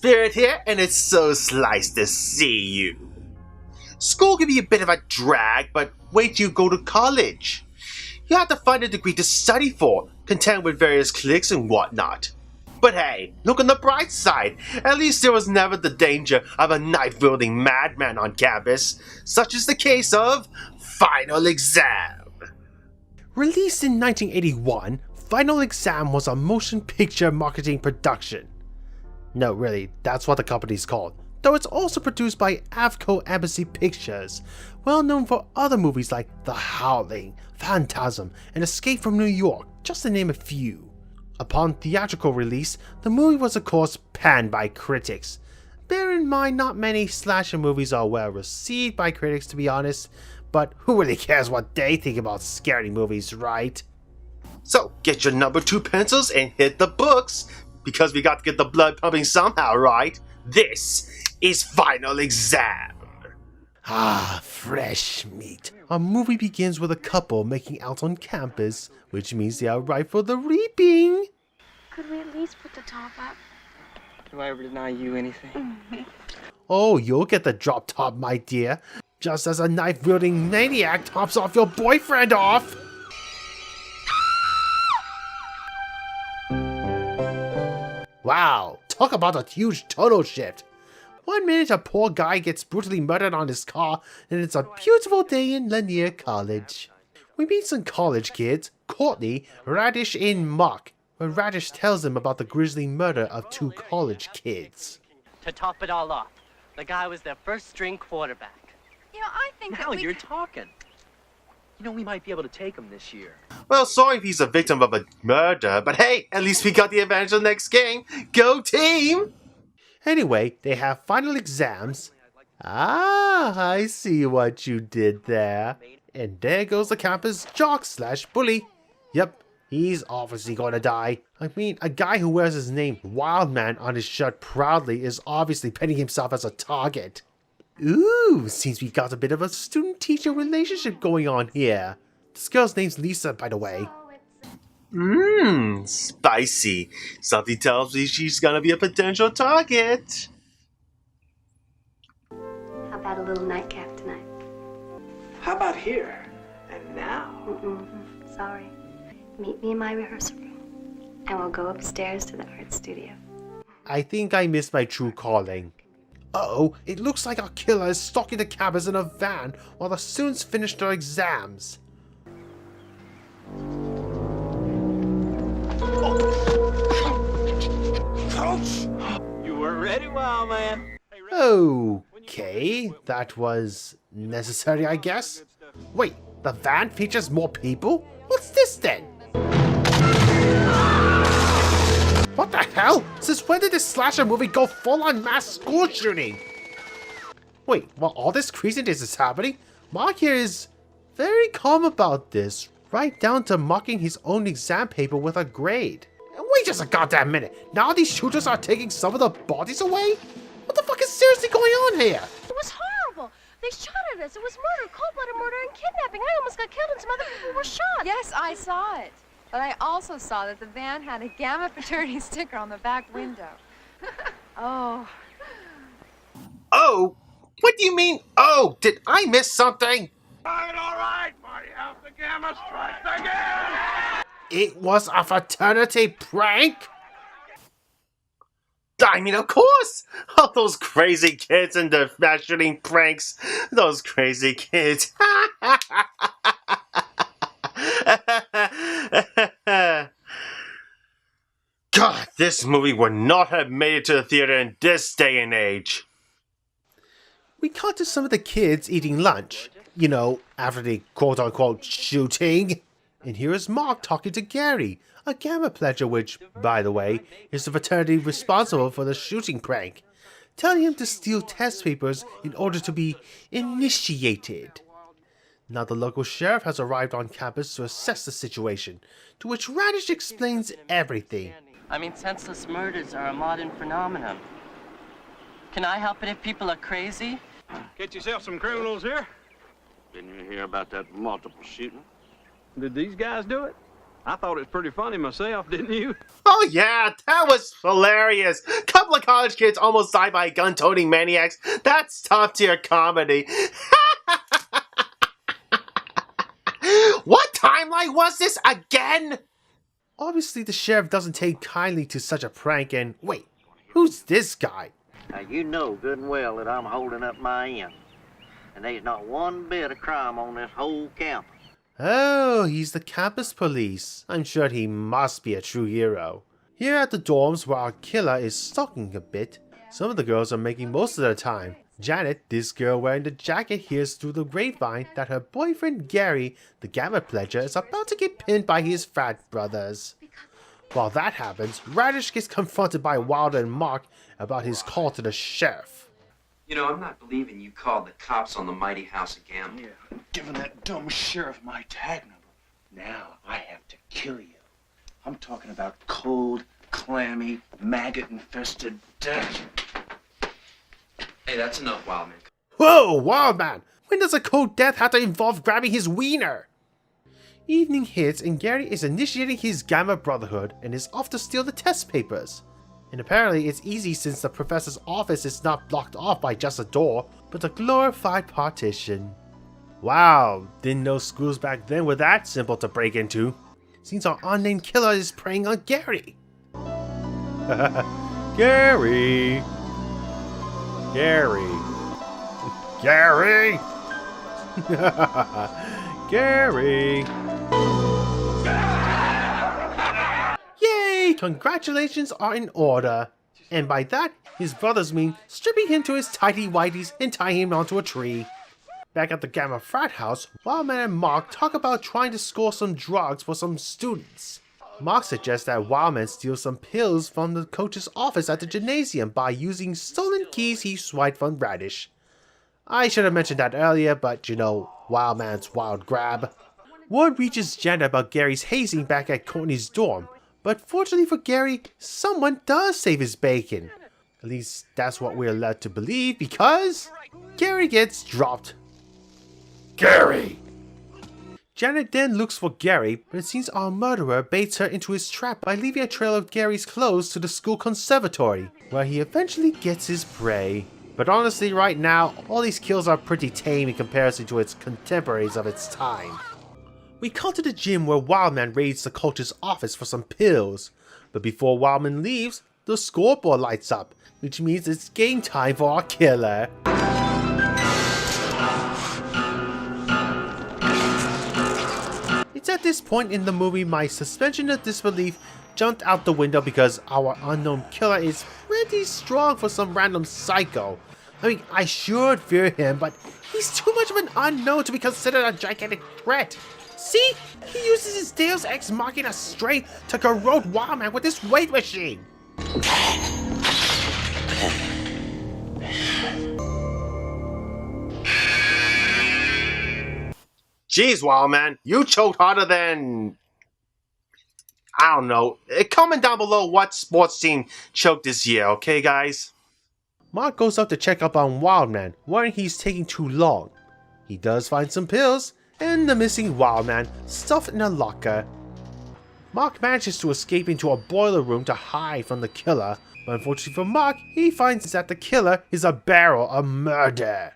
spirit here, and it's so nice to see you. School can be a bit of a drag, but wait till you go to college. You have to find a degree to study for, contend with various cliques and whatnot. But hey, look on the bright side. At least there was never the danger of a knife-wielding madman on campus, such as the case of Final Exam. Released in 1981, Final Exam was a motion picture marketing production. No, really, that's what the company's called. Though it's also produced by Avco Embassy Pictures, well known for other movies like The Howling, Phantasm, and Escape from New York, just to name a few. Upon theatrical release, the movie was of course panned by critics. Bear in mind not many slasher movies are well received by critics, to be honest, but who really cares what they think about scary movies, right? So get your number 2 pencils and hit the books, because we got to get the blood pumping somehow, right? This is Final Exam. Ah, fresh meat. Our movie begins with a couple making out on campus, which means they are ripe for the reaping. Could we at least put the top up? Do I ever deny you anything? Oh, you'll get the drop top, my dear. Just as a knife-wielding maniac tops off your boyfriend off. Wow, talk about a huge tonal shift. 1 minute a poor guy gets brutally murdered on his car, and it's a beautiful day in Lanier College. We meet some college kids, Courtney, Radish, and Mock, when Radish tells them about the grisly murder of 2 college kids. To top it all off, the guy was their first-string quarterback. You know, I think Now you're talking. You know, we might be able to take him this year. Well, sorry if he's a victim of a murder, but hey, at least we got the advantage of the next game. Go team! Anyway, they have final exams. Ah, I see what you did there. And there goes the campus jock/bully. Yep, he's obviously gonna die. I mean, a guy who wears his name Wildman on his shirt proudly is obviously painting himself as a target. Ooh, seems we got a bit of a student-teacher relationship going on here. This girl's name's Lisa, by the way. Spicy. Something tells me she's gonna be a potential target. How about a little nightcap tonight? How about here and now? Sorry. Meet me in my rehearsal room, and we'll go upstairs to the art studio. I think I missed my true calling. Uh-oh, it looks like our killer is stalking the campus in a van while the students finish their exams. Coach! You were ready, wild man. Okay, that was necessary, I guess. Wait, the van features more people? What's this then? What the hell? Since when did this slasher movie go full-on mass school shooting? Wait, while all this craziness is happening, Mark here is very calm about this, right down to mocking his own exam paper with a grade. And wait just a goddamn minute, now these shooters are taking some of the bodies away? What the fuck is seriously going on here? It was horrible. They shot at us. It was murder, cold-blooded murder, and kidnapping. I almost got killed, and some other people were shot. Yes, I saw it. But I also saw that the van had a Gamma fraternity sticker on the back window. Oh. Oh? What do you mean, oh? Did I miss something? All right, party house, the Gamma strikes again! It was a fraternity prank? I mean, of course! All those crazy kids and their mass shooting pranks. Those crazy kids. God, this movie would not have made it to the theater in this day and age. We cut to some of the kids eating lunch. You know, after the quote-unquote shooting. And here is Mark talking to Gary, a Gamma pledger which, by the way, is the fraternity responsible for the shooting prank, telling him to steal test papers in order to be initiated. Now the local sheriff has arrived on campus to assess the situation, to which Radish explains everything. I mean, senseless murders are a modern phenomenon. Can I help it if people are crazy? Get yourself some criminals here. Didn't you hear about that multiple shooting? Did these guys do it? I thought it was pretty funny myself, didn't you? Oh yeah, that was hilarious. Couple of college kids almost died by gun-toting maniacs. That's top-tier comedy. What timeline was this again? Obviously, the sheriff doesn't take kindly to such a prank, and wait, who's this guy? Now, you know good and well that I'm holding up my end. And there's not one bit of crime on this whole campus. Oh, he's the campus police. I'm sure he must be a true hero. Here at the dorms where our killer is stalking a bit, some of the girls are making most of their time. Janet, this girl wearing the jacket, hears through the grapevine that her boyfriend Gary, the Gamma Pledger, is about to get pinned by his frat brothers. While that happens, Radish gets confronted by Wilder and Mark about his call to the sheriff. You know, I'm not believing you called the cops on the mighty house again. Yeah, giving that dumb sheriff my tag number. Now I have to kill you. I'm talking about cold, clammy, maggot-infested death. Hey, that's enough, Wildman. Whoa, Wildman! When does a cold death have to involve grabbing his wiener? Evening hits and Gary is initiating his Gamma Brotherhood and is off to steal the test papers. And apparently it's easy since the professor's office is not blocked off by just a door, but a glorified partition. Wow, didn't know schools back then were that simple to break into. Seems our unnamed killer is preying on Gary. Gary! Gary! Gary! Gary! Yay! Congratulations are in order. And by that, his brothers mean stripping him to his tighty-whities and tying him onto a tree. Back at the Gamma Frat house, Wildman and Mark talk about trying to score some drugs for some students. Mark suggests that Wildman steals some pills from the coach's office at the gymnasium by using stolen keys he swiped from Radish. I should have mentioned that earlier, but you know, Wildman's wild grab. Word reaches Janet about Gary's hazing back at Courtney's dorm, but fortunately for Gary, someone does save his bacon. At least that's what we're led to believe, because Gary gets dropped. Gary! Janet then looks for Gary, but it seems our murderer baits her into his trap by leaving a trail of Gary's clothes to the school conservatory, where he eventually gets his prey. But honestly, right now, all these kills are pretty tame in comparison to its contemporaries of its time. We come to the gym where Wildman raids the coach's office for some pills, but before Wildman leaves, the scoreboard lights up, which means it's game time for our killer. It's at this point in the movie my suspension of disbelief jumped out the window because our unknown killer is pretty strong for some random psycho. I mean, I should fear him, but he's too much of an unknown to be considered a gigantic threat. See? He uses his Deus Ex Machina strength to corrode Wildman with his weight machine. Jeez, Wildman, you choked harder than... I don't know. Comment down below what sports team choked this year, okay, guys? Mark goes up to check up on Wildman, worrying he's taking too long. He does find some pills, and the missing Wildman stuffed in a locker. Mark manages to escape into a boiler room to hide from the killer, but unfortunately for Mark, he finds that the killer is a barrel of murder.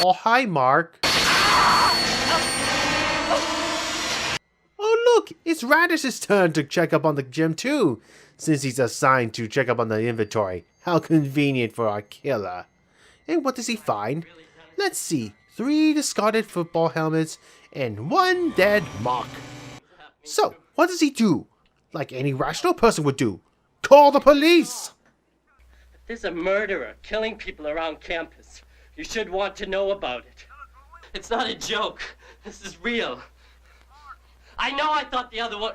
Oh, hi, Mark. Oh look, it's Radish's turn to check up on the gym too, since he's assigned to check up on the inventory. How convenient for our killer. And what does he find? Let's see, 3 discarded football helmets and 1 dead Mark. So, what does he do? Like any rational person would do. Call the police! There's a murderer killing people around campus. You should want to know about it. It's not a joke. This is real. I know I thought the other one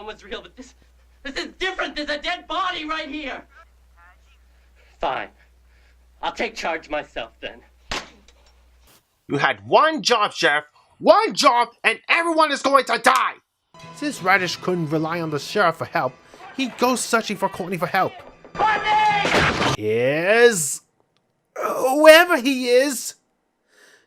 was real, but this is different. There's a dead body right here. Fine. I'll take charge myself then. You had one job, Sheriff. One job, and everyone is going to die. Since Radish couldn't rely on the sheriff for help, he goes searching for Courtney for help. Here's... whoever he is.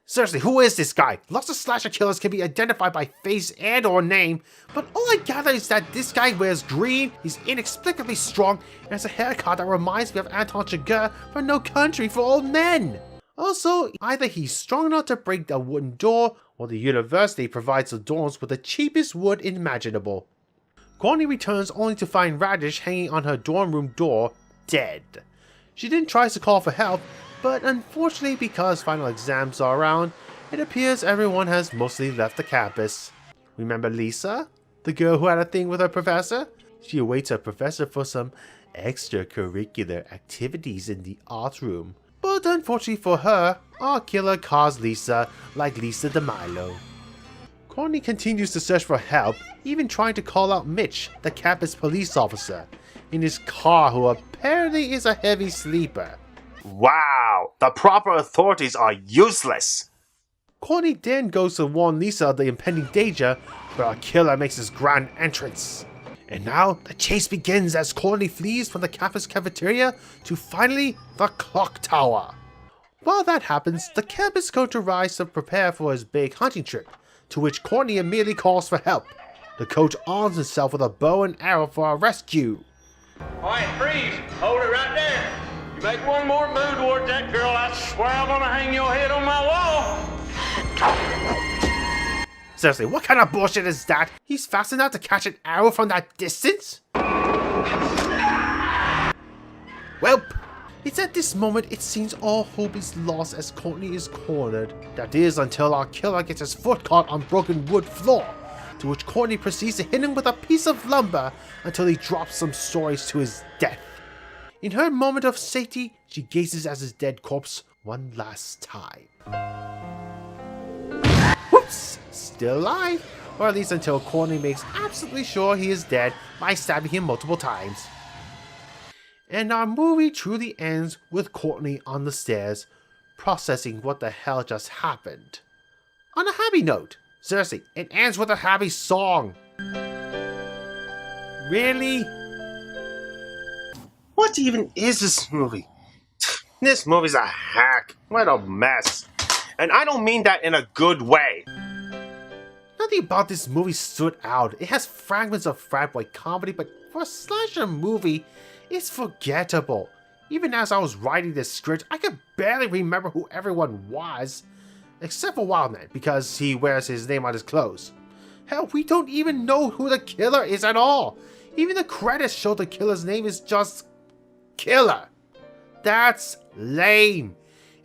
Seriously, who is this guy? Lots of slasher killers can be identified by face and or name, but all I gather is that this guy wears green, he's inexplicably strong, and has a haircut that reminds me of Anton Chigurh from No Country for Old Men. Also, either he's strong enough to break the wooden door, or the university provides the dorms with the cheapest wood imaginable. Courtney returns only to find Radish hanging on her dorm room door, dead. She then tries to call for help, but unfortunately because final exams are around, it appears everyone has mostly left the campus. Remember Lisa? The girl who had a thing with her professor? She awaits her professor for some extracurricular activities in the art room. But unfortunately for her, our killer calls Lisa like Lisa DeMilo. Courtney continues to search for help, even trying to call out Mitch, the campus police officer, in his car who apparently is a heavy sleeper. Wow, the proper authorities are useless. Courtney then goes to warn Lisa of the impending danger, but our killer makes his grand entrance. And now, the chase begins as Courtney flees from the campus cafeteria to finally the clock tower. While that happens, the campus coach arrives to prepare for his big hunting trip, to which Courtney immediately calls for help. The coach arms himself with a bow and arrow for a rescue. All right, freeze. Hold it right there. You make one more move towards that girl, I swear I'm gonna hang your head on my wall. Seriously, what kind of bullshit is that? He's fast enough to catch an arrow from that distance? Welp! It's at this moment it seems all hope is lost as Courtney is cornered. That is until our killer gets his foot caught on broken wood floor, to which Courtney proceeds to hit him with a piece of lumber until he drops some stories to his death. In her moment of safety, she gazes at his dead corpse one last time. Whoops! Still alive, or at least until Courtney makes absolutely sure he is dead by stabbing him multiple times. And our movie truly ends with Courtney on the stairs, processing what the hell just happened. On a happy note. Seriously, it ends with a happy song. Really? What even is this movie? This movie's a hack. What a mess. And I don't mean that in a good way. Nothing about this movie stood out. It has fragments of frat boy comedy, but for a slasher movie, it's forgettable. Even as I was writing this script, I could barely remember who everyone was. Except for Wildman, because he wears his name on his clothes. Hell, we don't even know who the killer is at all. Even the credits show the killer's name is just Killer. That's lame.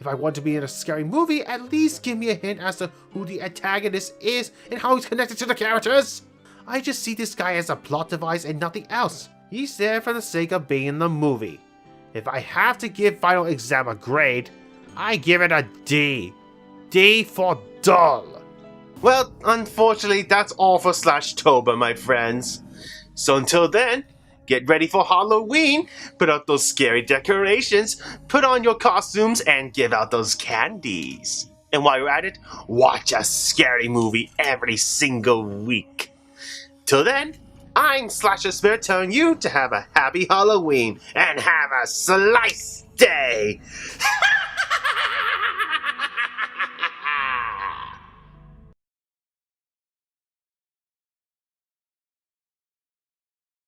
If I want to be in a scary movie, at least give me a hint as to who the antagonist is and how he's connected to the characters. I just see this guy as a plot device and nothing else. He's there for the sake of being in the movie. If I have to give Final Exam a grade, I give it a D. D for dull. Well, unfortunately, that's all for Slashtober, my friends. So until then, get ready for Halloween, put out those scary decorations, put on your costumes, and give out those candies. And while you're at it, watch a scary movie every single week. Till then, I'm Slasher Spirit telling you to have a happy Halloween and have a slice day.